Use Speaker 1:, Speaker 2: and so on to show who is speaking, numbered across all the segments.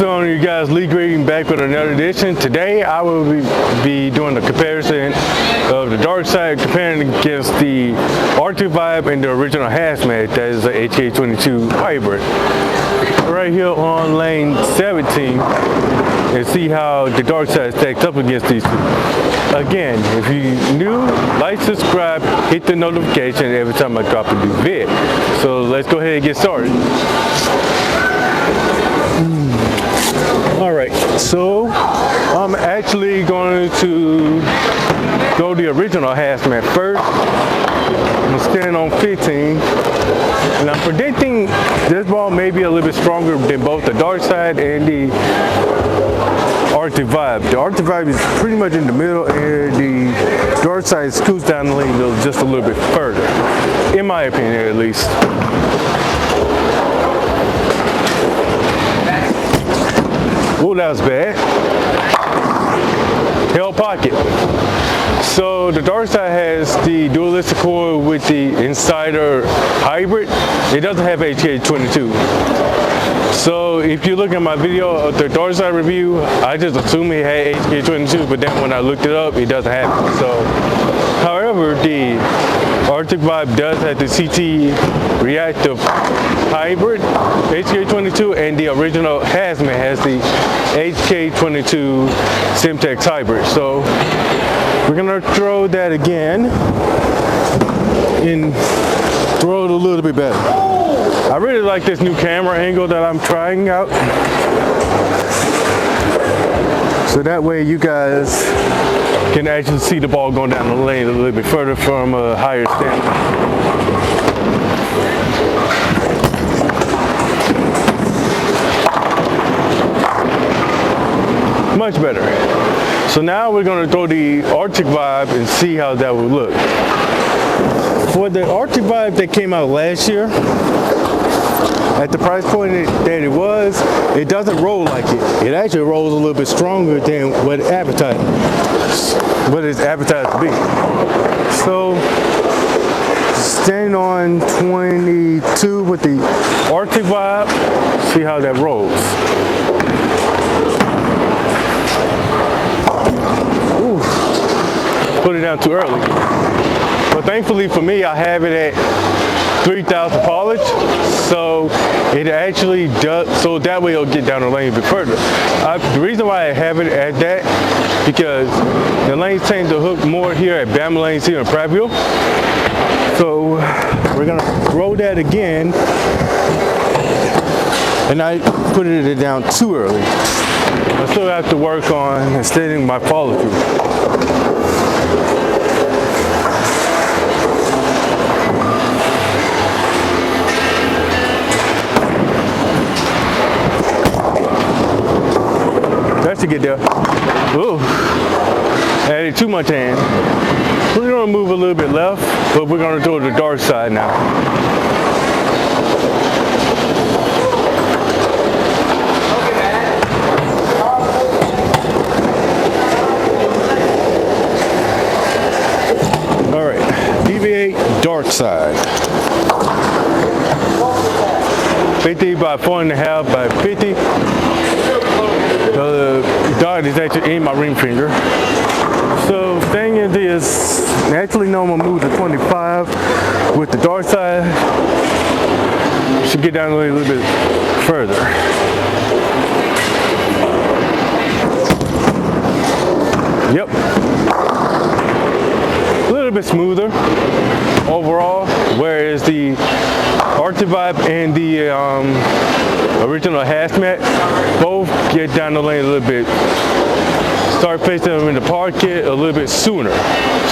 Speaker 1: What's on, you guys? Lee Green back with another edition. Today I will be doing a comparison of the Darkside comparing against the Arctic Vibe and the original Hazmat, that is the HK22 hybrid. Right here on lane 17 and see how the Darkside stacks up against these two. Again, if you're new, like, subscribe, hit the notification every time I drop a new vid. So let's go ahead and get started. Alright, so I'm actually going to go the original Hazmat first. I'm standing on 15 and I'm predicting this ball may be a little bit stronger than both the Darkside and the Arctic Vibe. The Arctic Vibe is pretty much in the middle and the Darkside scoots down the lane just a little bit further, in my opinion at least. Oh, that was bad. Held pocket. So the Darkside has the dualistic coil with the Insider hybrid. It doesn't have HK22. So if you look at my video of the Darkside review, I just assumed it had HK22, but then when I looked it up, it doesn't have it. So, however, the Arctic Vibe does have the CT reactive hybrid HK22, and the original Hazmat has the HK22 Simtex hybrid. So we're gonna throw that again and throw it a little bit better. I really like this new camera angle that I'm trying out. So that way you guys can actually see the ball going down the lane a little bit further from a higher standard. Much better. So now we're going to throw the Arctic Vibe and see how that would look. For the Arctic Vibe that came out last year, at the price point that it was, it doesn't roll like it. It actually rolls a little bit stronger than what it's advertised to be. So, standing on 22 with the Arctic Vibe, see how that rolls. Ooh, put it down too early. But thankfully for me, I have it at 3,000 polish, so it actually does, so that way it'll get down the lane a bit further. The reason why I have it at that, because the lanes tend to hook more here at Bama lanes here in Prattville. So we're gonna throw that again, and I put it down too early. I still have to work on extending my follow through. To get there. Ooh, added too much hand. We're gonna move a little bit left, but we're gonna throw the Darkside now. All right, deviate Darkside. 50 by 4.5 by 50. The dot is actually in my ring finger. So thing is this, naturally know I'm gonna move to 25 with the Darkside. Should get down a little bit further. Yep. A little bit smoother overall, whereas the Arctic Vibe and the original Hazmat both get down the lane a little bit, start facing them in the pocket a little bit sooner.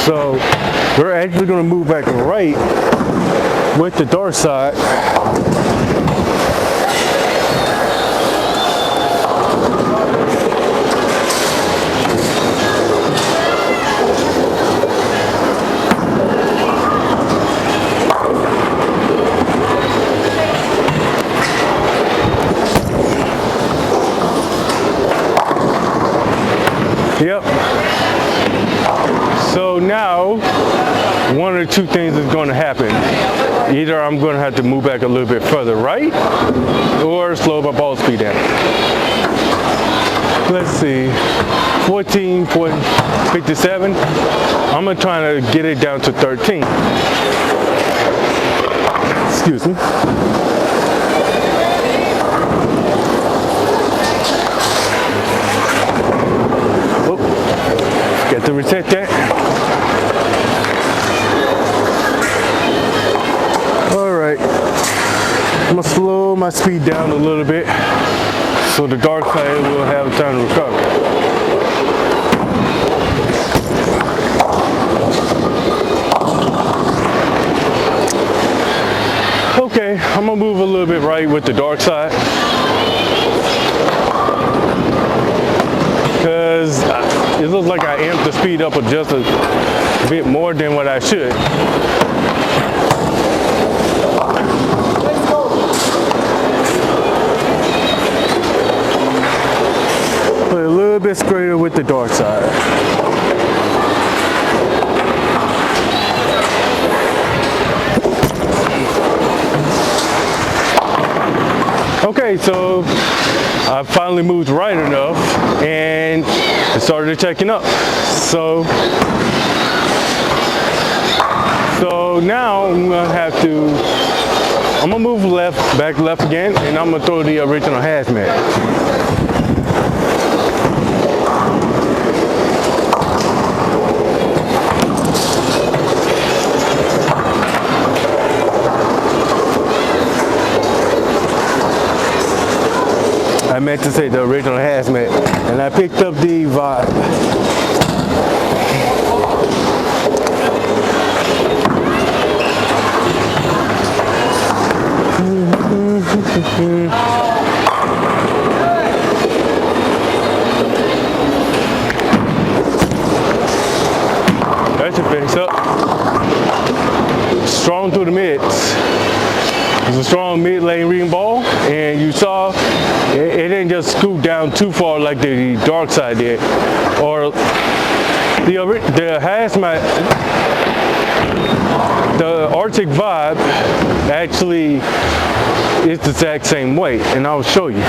Speaker 1: So we're actually going to move back right with the Darkside. Yep. So now, one or two things is going to happen. Either I'm going to have to move back a little bit further right, or slow my ball speed down. let's see, 14.57. I'm gonna try to get it down to 13. Excuse me. Oh, got to reset that. All right, I'm gonna slow my speed down a little bit so the Darkside will have time to recover. Okay, I'm gonna move a little bit right with the Darkside because it looks like I amped the speed up just a bit more than what I should. Play a little bit straighter with the Darkside. Okay, so I finally moved right enough and it started checking up. So now I'm gonna move back left again, and I'm gonna throw the original Hazmat. I meant to say the original Hazmat, and I picked up the Vibe. That should fix up. Strong through the mids. It's a strong mid-lane ring ball, and you saw it didn't just scoot down too far like the Darkside did, or the Hazmat. The Arctic Vibe actually is the exact same weight, and I'll show you.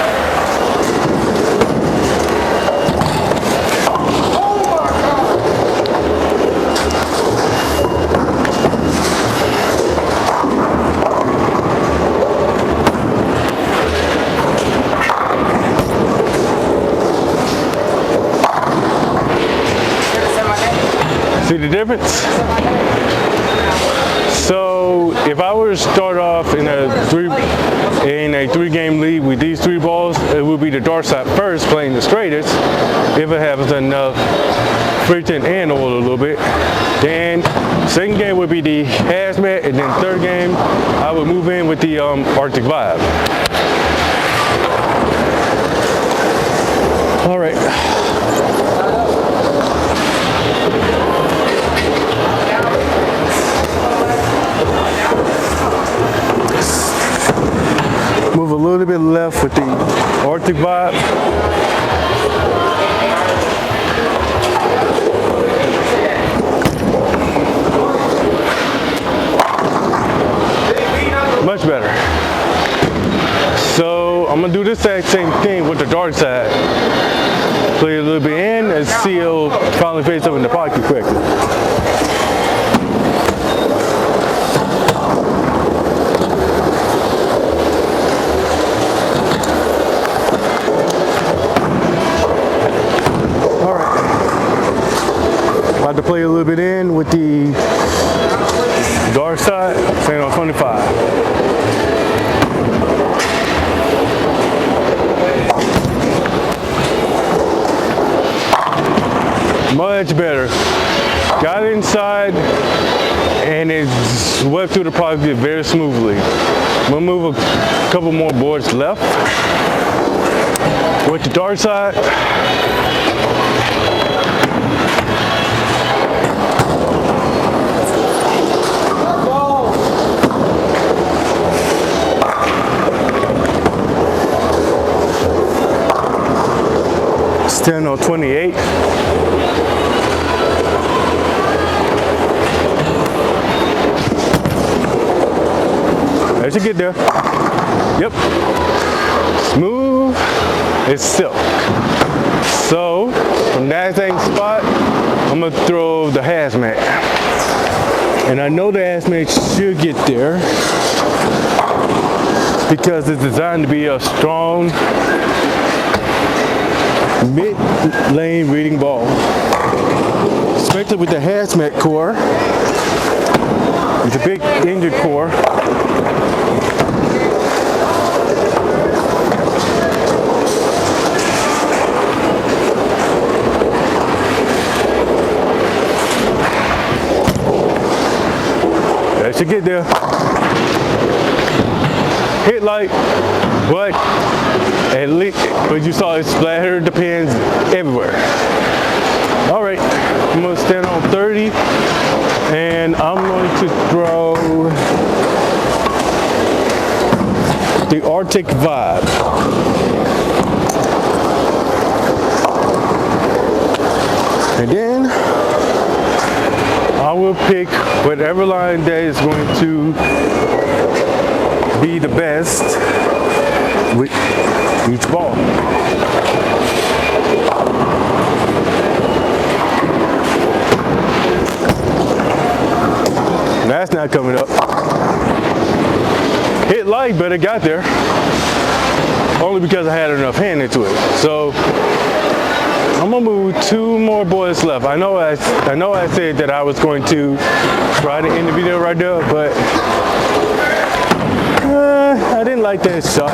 Speaker 1: See the difference? So if I were to start off in a three-game lead with these three balls, it would be the Darkside first, playing the straightest. If it has enough friction and oil a little bit, then second game would be the Hazmat, and then third game I would move in with the Arctic Vibe. All right. Move a little bit left with the Arctic Vibe. Much better. So I'm gonna do this exact same thing with the Darkside. Play a little bit in and see it'll finally face up in the pocket quickly. About to play a little bit in with the Darkside, staying on 25. Much better. Got inside and it swept through the pocket very smoothly. We'll move a couple more boards left with the Darkside. Stand on 28. That should get there. Yep. Smooth as silk. that same spot, I'm gonna throw the Hazmat. And I know the Hazmat should get there because it's designed to be a strong mid-lane reading ball. Especially with the Hazmat core. It's a big engine core. That should get there. Hit light, but at least, but you saw it splatter the pins everywhere. All right, I'm gonna stand on 30, and I'm going to throw the Arctic Vibe. And then I will pick whatever line that is going to be the best with each ball. That's not coming up. Hit light, but it got there. Only because I had enough hand into it. So I'm gonna move 2 more bullets left. I know I said that I was going to try to end the video right there, but I didn't like that shot.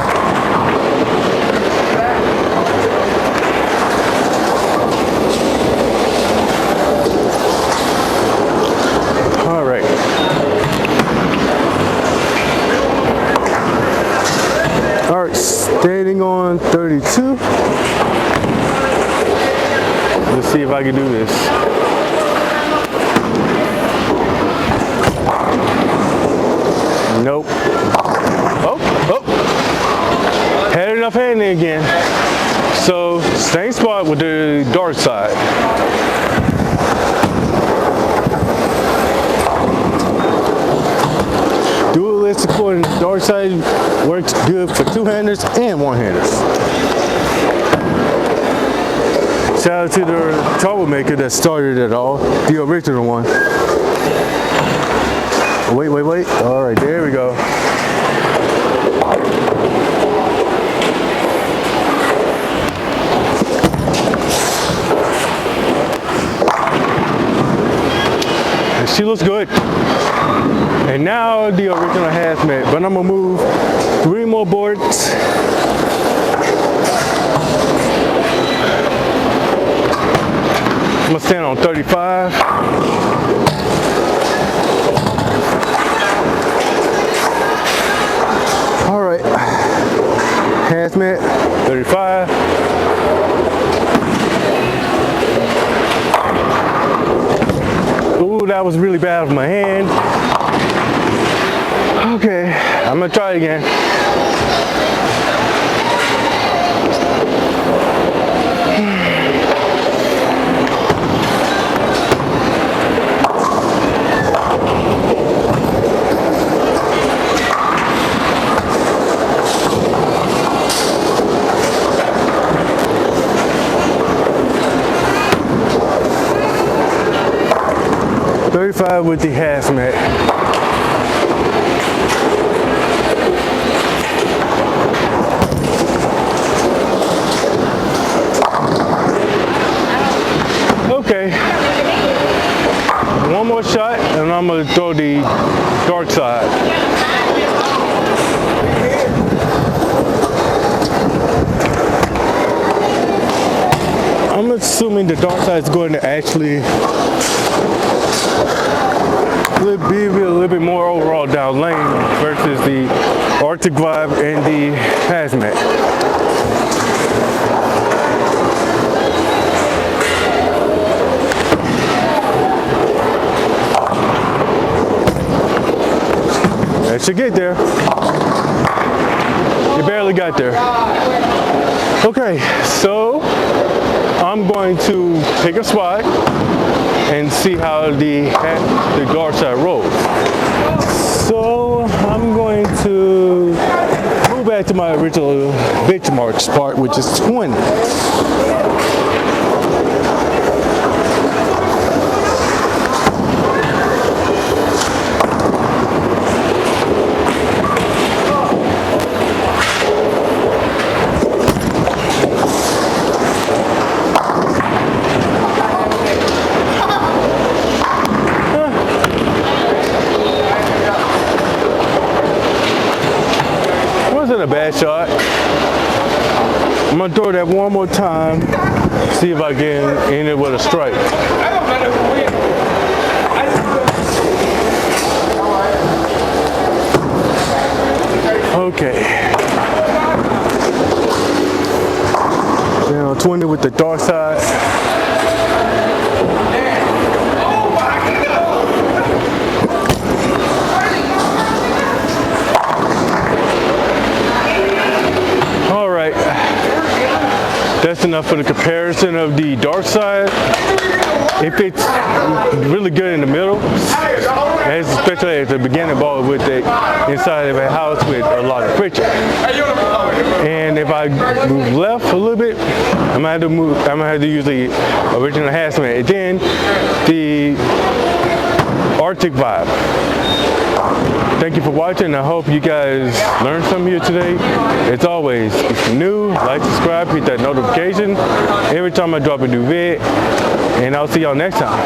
Speaker 1: All right. All right, standing on 32. Let's see if I can do this. Nope. Oh. Had enough hand in again. So, same spot with the Darkside. Dualistic cord and Darkside works good for 2-handers and 1-handers. Shout out to the troublemaker that started it all, the original one. Wait. All right, there we go. And she looks good. And now the original Hazmat, but I'm gonna move 3 more boards. I'm gonna stand on 35. All right, Hazmat, 35. Ooh, that was really bad with my hand. Okay, I'm gonna try it again. With the Hazmat. Okay. 1 more shot and I'm gonna throw the Darkside. I'm assuming the Darkside is going to actually be a little bit more overall down lane versus the Arctic Vibe and the Hazmat. That should get there. You barely got there. Okay, so I'm going to take a spot and see how the Darkside rolls. So I'm going to move back to my original benchmark spot, which is 20. wasn't a bad shot. I'm gonna throw that one more time, see if I can end it with a strike. Okay. Now 20 with the Darkside. All right. That's enough for the comparison of the Darkside. It fits really good in the middle, especially at the beginning ball with the inside of a house with a lot of friction. And if I move left a little bit, I'm gonna have to use the original Hazmat. And then the Arctic vibe. Thank you for watching. I hope you guys learned something here today. As always, if you're new, like, subscribe, hit that notification every time I drop a new vid, and I'll see y'all next time.